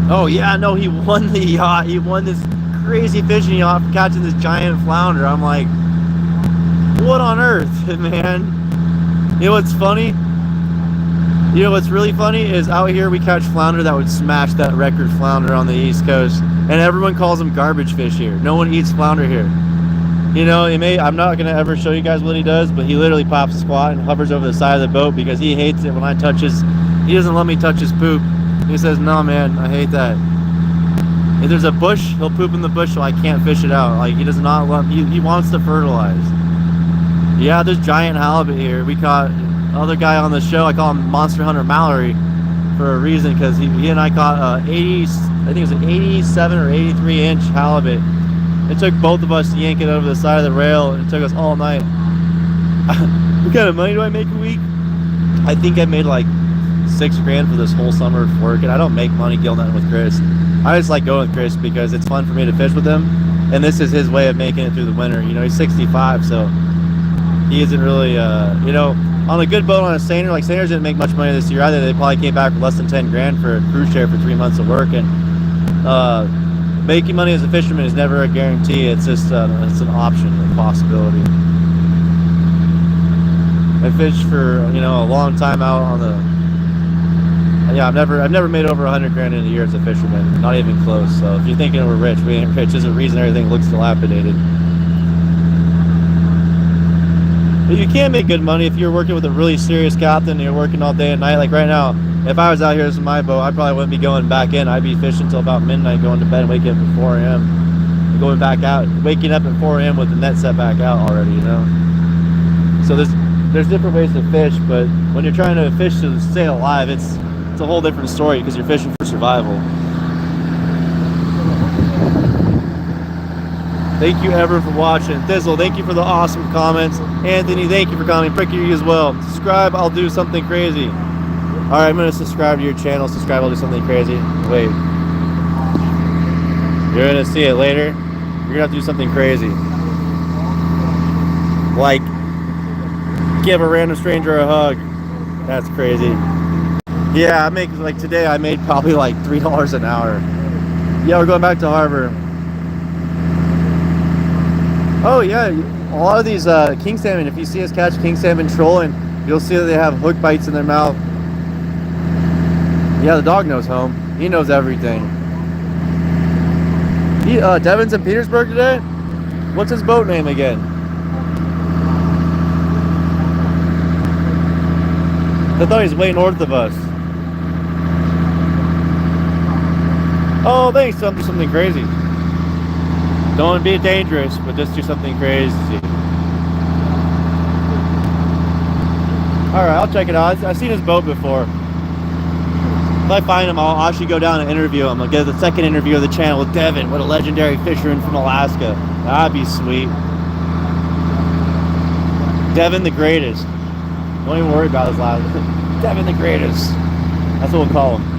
Oh yeah, no, he won the yacht. He won this crazy fishing yacht for catching this giant flounder. I'm like, what on earth, man? You know what's funny? You know what's really funny is out here we catch flounder that would smash that record flounder on the East Coast. And everyone calls them garbage fish here. No one eats flounder here. You know, I'm not going to ever show you guys what he does, but he literally pops a squat and hovers over the side of the boat because he hates it when I touch he doesn't let me touch his poop. He says, no, man, I hate that. If there's a bush, he'll poop in the bush so I can't fish it out. Like, he does not love, he wants to fertilize. Yeah, there's giant halibut here. We caught other guy on the show, I call him Monster Hunter Mallory for a reason, because he and I caught I think it was an 87 or 83 inch halibut. It took both of us to yank it over the side of the rail, and it took us all night. What kind of money do I make a week? I think I made like $6 grand for this whole summer of work, and I don't make money gillnetting with Chris. I just like going with Chris because it's fun for me to fish with him, and this is his way of making it through the winter. You know, he's 65, so he isn't really, you know, on a good boat on a seiner. Like seiners didn't make much money this year either. They probably came back with less than 10 grand for a cruise share for 3 months of work. And making money as a fisherman is never a guarantee. It's just it's an option, a possibility. I fished for, you know, a long time out on the. Yeah, I've never made over 100 grand in a year as a fisherman. Not even close. So if you're thinking we're rich, we ain't rich. There's a reason everything looks dilapidated. But you can make good money if you're working with a really serious captain and you're working all day and night. Like right now, if I was out here as my boat, I probably wouldn't be going back in. I'd be fishing until about midnight, going to bed and waking up at 4 a.m. and going back out, waking up at 4 a.m. with the net set back out already, you know? So there's different ways to fish, but when you're trying to fish to stay alive, it's a whole different story because you're fishing for survival. Thank you, Ever, for watching. Thizzle, thank you for the awesome comments. Anthony, thank you for commenting. Pricky, you as well. Subscribe, I'll do something crazy. Alright, I'm going to subscribe to your channel. Subscribe, I'll do something crazy. Wait. You're going to see it later. You're going to have to do something crazy. Like, give a random stranger a hug. That's crazy. Yeah, I make, like today, I made probably like $3 an hour. Yeah, we're going back to harbor. Oh yeah, a lot of these king salmon, if you see us catch king salmon trolling, you'll see that they have hook bites in their mouth. Yeah, the dog knows home. He knows everything. Devin's in Petersburg today? What's his boat name again? I thought he was way north of us. Oh, thanks. Something crazy. Don't be dangerous, but just do something crazy. Alright, I'll check it out. I've seen his boat before. If I find him, I'll actually go down and interview him. I'll get the second interview of the channel with Devin. What a legendary fisherman from Alaska. That'd be sweet. Devin the greatest. Don't even worry about his last name. Devin the greatest. That's what we'll call him.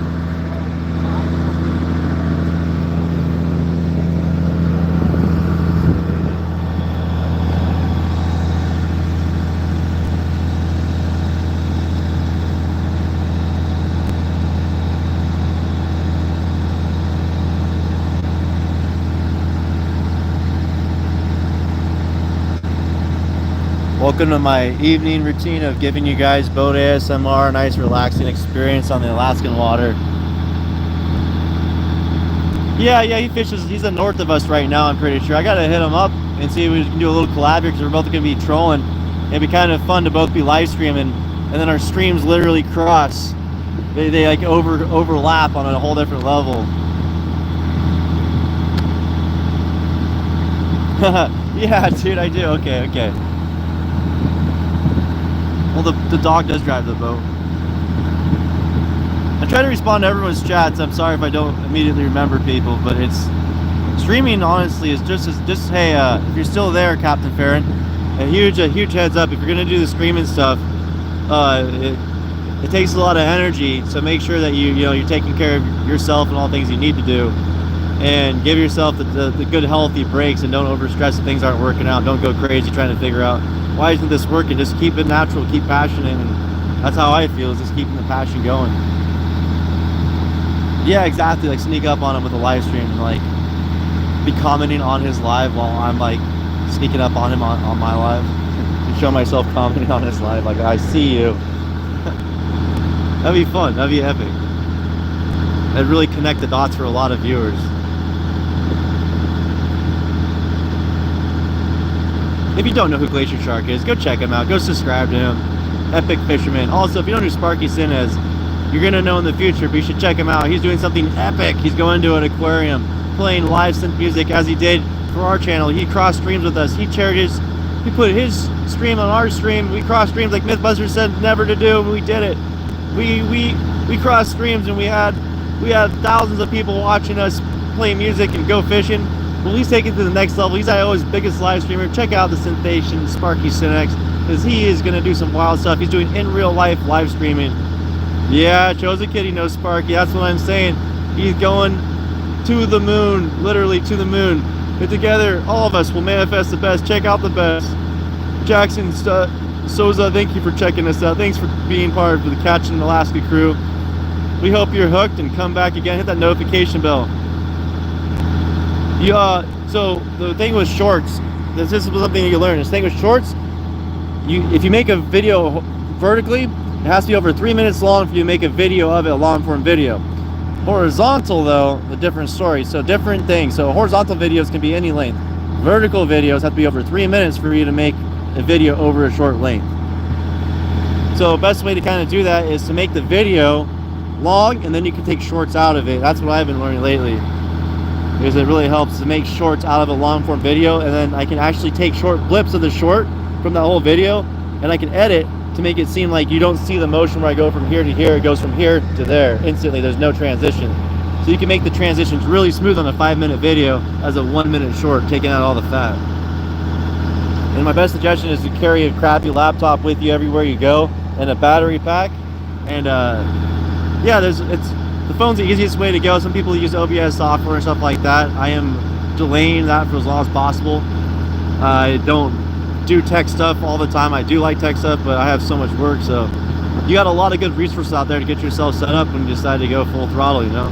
Welcome to my evening routine of giving you guys boat ASMR, a nice relaxing experience on the Alaskan water. Yeah, he fishes, he's north of us right now, I'm pretty sure. I gotta hit him up and see if we can do a little collab here because we're both gonna be trolling. It'd be kind of fun to both be live streaming and then our streams literally cross. They like overlap on a whole different level. Yeah, dude, I do. Okay. Well, the dog does drive the boat. I try to respond to everyone's chats. I'm sorry if I don't immediately remember people, but it's streaming. Honestly, is just hey, if you're still there, Captain Farron, a huge heads up. If you're gonna do the streaming stuff, it takes a lot of energy. So make sure that you're taking care of yourself and all things you need to do, and give yourself the good healthy breaks, and don't overstress if things aren't working out. Don't go crazy trying to figure out why isn't this working. Just keep it natural, keep passionate, and that's how I feel, is just keeping the passion going. Yeah, exactly. Like sneak up on him with a live stream and like be commenting on his live while I'm like sneaking up on him on my live and show myself commenting on his live like, I see you. That'd be fun. That'd be epic. That'd really connect the dots for a lot of viewers. If you don't know who Glacier Shark is, go check him out. Go subscribe to him. Epic fisherman. Also, if you don't know who Sparky Sin is, you're going to know in the future, but you should check him out. He's doing something epic. He's going to an aquarium, playing live synth music as he did for our channel. He crossed streams with us. He put his stream on our stream. We crossed streams like Mythbusters said never to do, and we did it. We crossed streams, and we had thousands of people watching us play music and go fishing. Well, he's taking it to the next level. He's Iowa's biggest live streamer. Check out the Synthation Sparky Synex, because he is going to do some wild stuff. He's doing in real life live streaming. Yeah, Chosen Kitty knows Sparky. That's what I'm saying. He's going to the moon, literally to the moon. But together, all of us will manifest the best. Check out the best. Jackson Souza, thank you for checking us out. Thanks for being part of the Catching Alaska crew. We hope you're hooked and come back again. Hit that notification bell. So the thing with shorts, this is something you learn. This thing with shorts, if you make a video vertically, it has to be over 3 minutes long for you to make a video of it, a long form video. Horizontal though, a different story. So different things. So horizontal videos can be any length. Vertical videos have to be over 3 minutes for you to make a video over a short length. So the best way to kind of do that is to make the video long, and then you can take shorts out of it. That's what I've been learning lately, because it really helps to make shorts out of a long form video, and then I can actually take short blips of the short from that whole video, and I can edit to make it seem like you don't see the motion where I go from here to here. It goes from here to there instantly. There's no transition. So you can make the transitions really smooth on a 5-minute video as a 1-minute short, taking out all the fat. And my best suggestion is to carry a crappy laptop with you everywhere you go, and a battery pack. And yeah, the phone's the easiest way to go. Some people use OBS software and stuff like that. I am delaying that for as long as possible. I don't do tech stuff all the time. I do like tech stuff, but I have so much work, so you got a lot of good resources out there to get yourself set up when you decide to go full throttle, you know.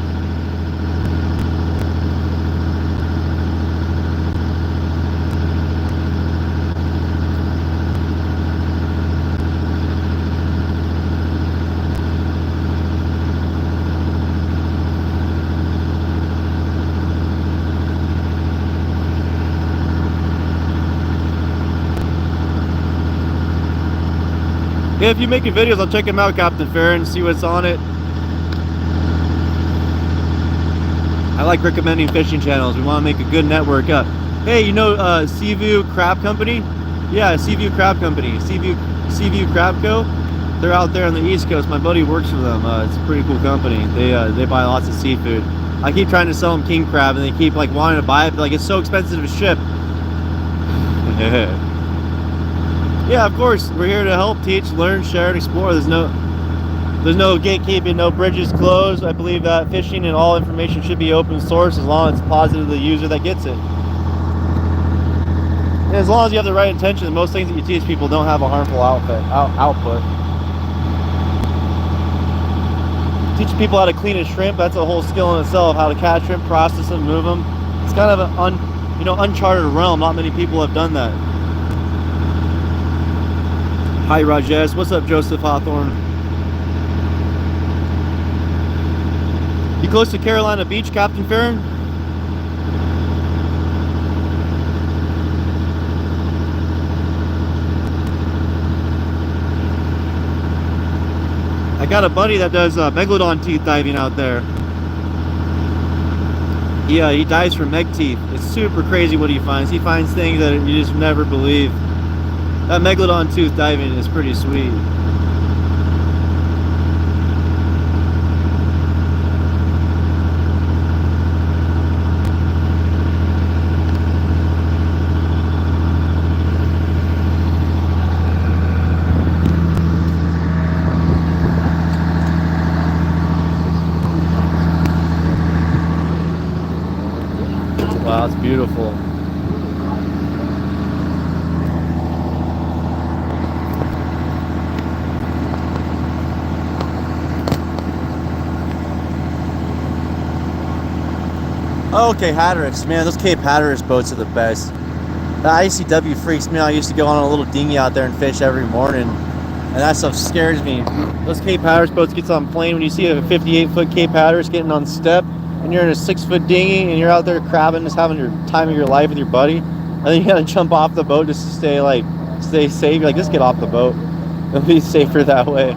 Yeah, if you're making videos, I'll check them out, Captain Farron, see what's on it. I like recommending fishing channels. We want to make a good network up. Hey, you know Seaview Crab Company? Yeah, Seaview Crab Company. Seaview Crab Co. They're out there on the East Coast. My buddy works for them. It's a pretty cool company. They buy lots of seafood. I keep trying to sell them king crab, and they keep like wanting to buy it, but like it's so expensive to ship. Yeah, of course, we're here to help, teach, learn, share, and explore. There's no gatekeeping, no bridges closed. I believe that fishing and all information should be open source as long as it's positive to the user that gets it. And as long as you have the right intention, most things that you teach people don't have a harmful output. Teaching people how to clean a shrimp, that's a whole skill in itself, how to catch shrimp, process them, move them. It's kind of an uncharted realm. Not many people have done that. Hi Rajesh, what's up Joseph Hawthorne? You close to Carolina Beach, Captain Farron? I got a buddy that does megalodon teeth diving out there. Yeah, he dives for meg teeth. It's super crazy what he finds. He finds things that you just never believe. That megalodon tooth diving is pretty sweet. Wow, it's beautiful. Okay, Hatteras, man, those Cape Hatteras boats are the best. The ICW freaks me out. I used to go on a little dinghy out there and fish every morning, and that stuff scares me. Those Cape Hatteras boats gets on plane. When you see a 58-foot Cape Hatteras getting on step, and you're in a 6-foot dinghy, and you're out there crabbing, just having your time of your life with your buddy, and then you gotta jump off the boat just to stay safe. You're like, just get off the boat. It'll be safer that way.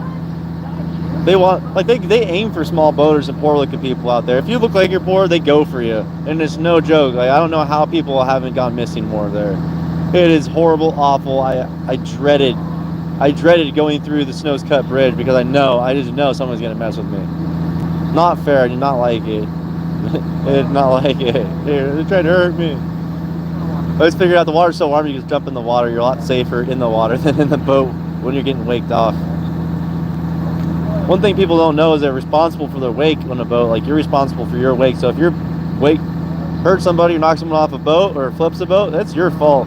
They aim for small boaters and poor looking people out there. If you look like you're poor, they go for you. And it's no joke. Like, I don't know how people haven't gone missing more there. It is horrible, awful. I dreaded going through the Snows Cut Bridge because I just know someone's gonna mess with me. Not fair. I do not like it. I did not like it. They're trying to hurt me. I just figured out the water's so warm, you just jump in the water. You're a lot safer in the water than in the boat when you're getting waked off. One thing people don't know is they're responsible for their wake on a boat. Like, you're responsible for your wake. So if your wake hurts somebody or knocks someone off a boat or flips a boat, that's your fault.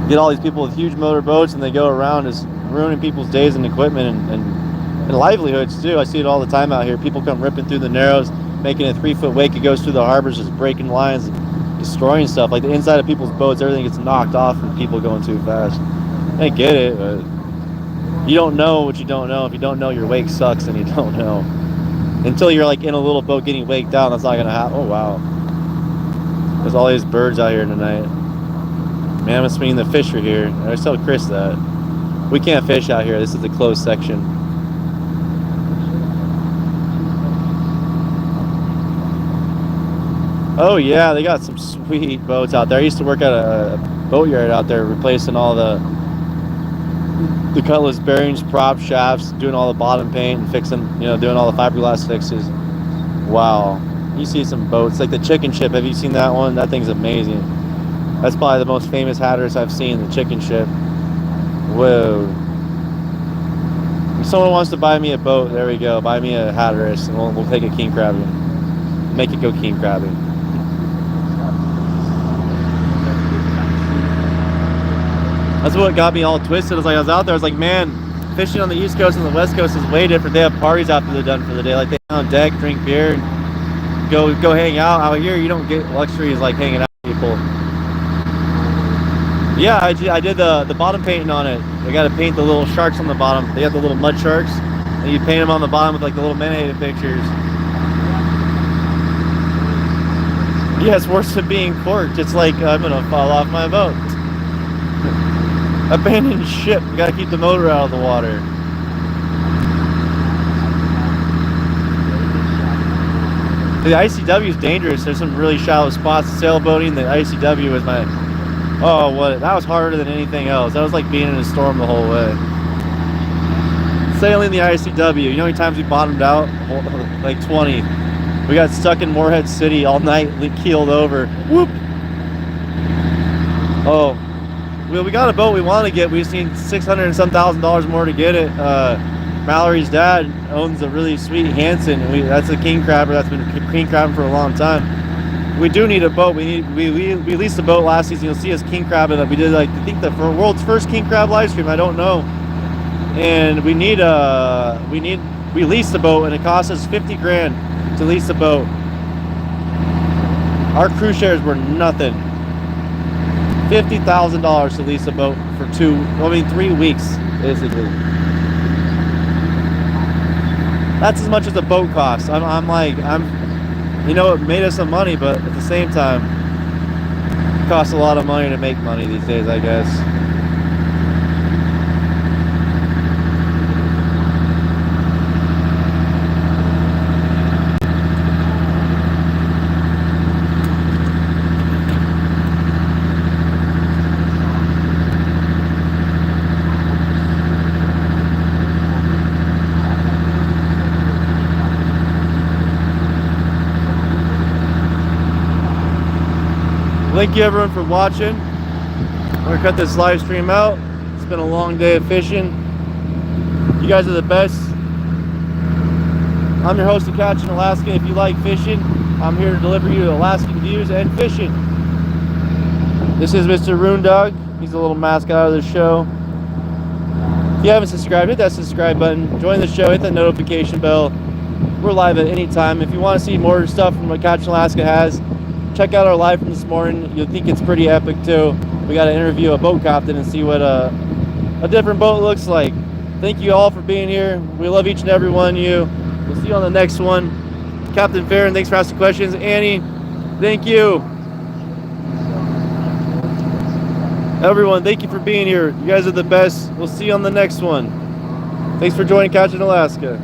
Get all these people with huge motor boats, and they go around just ruining people's days and equipment and livelihoods too. I see it all the time out here. People come ripping through the narrows, making a 3-foot wake. It goes through the harbors, just breaking lines, and destroying stuff. Like the inside of people's boats, everything gets knocked off from people going too fast. I get it, but you don't know what you don't know. If you don't know your wake sucks, then you don't know. Until you're like in a little boat getting waked out, that's not gonna happen. Oh wow, there's all these birds out here tonight. Man, I'm swinging the fisher here. I always tell Chris that we can't fish out here. This is a closed section. Oh yeah, they got some sweet boats out there. I used to work at a boatyard out there, replacing all the cutlass bearings, prop shafts, doing all the bottom paint and fixing, you know, doing all the fiberglass fixes. Wow, you see some boats like the chicken ship. Have you seen that one? That thing's amazing. That's probably the most famous Hatteras I've seen, the chicken ship. Whoa. If someone wants to buy me a boat, there we go. Buy me a Hatteras and we'll take a king crabbing. Make it go king crabbing. That's what got me all twisted. I was out there, I was like, man, fishing on the East Coast and the West Coast is way different. They have parties after they're done for the day. Like they on deck, drink beer, and go hang out. Out here, you don't get luxuries like hanging out with people. Yeah, I did the bottom painting on it. I got to paint the little sharks on the bottom. They have the little mud sharks, and you paint them on the bottom with like the little menhaden pictures. Yeah, it's worse than being corked. It's like I'm gonna fall off my boat. Abandoned ship. You gotta keep the motor out of the water. The ICW is dangerous. There's some really shallow spots. Sailboating, the ICW was my... Oh, what? That was harder than anything else. That was like being in a storm the whole way. Sailing the ICW. You know how many times we bottomed out? Like 20. We got stuck in Morehead City all night, keeled over. Whoop! Oh. Well, we got a boat we want to get. We just need $600 and some thousand more to get it. Mallory's dad owns a really sweet Hanson. That's a king crabber that's been king crabbing for a long time. We do need a boat. We leased a boat last season. You'll see us king crabbing. We did like I think the world's first king crab live stream. I don't know. And we leased the boat and it cost us 50 grand to lease the boat. Our crew shares were nothing. $50,000 to lease a boat for 3 weeks basically. That's as much as the boat costs. You know, it made us some money, but at the same time, it costs a lot of money to make money these days, I guess. Thank you everyone for watching. I'm gonna cut this live stream out. It's been a long day of fishing. You guys are the best. I'm your host of Catching Alaska. If you like fishing, I'm here to deliver you Alaskan views and fishing. This is Mr. Roondog. He's a little mascot of the show. If you haven't subscribed, hit that subscribe button. Join the show, hit that notification bell. We're live at any time. If you want to see more stuff from what Catching Alaska has, check out our live from this morning. You'll think it's pretty epic too. We got to interview a boat captain and see what a different boat looks like. Thank you all for being here. We love each and every one of you. We'll see you on the next one. Captain Farron, thanks for asking questions. Annie, thank you. Everyone, thank you for being here. You guys are the best. We'll see you on the next one. Thanks for joining Catching Alaska.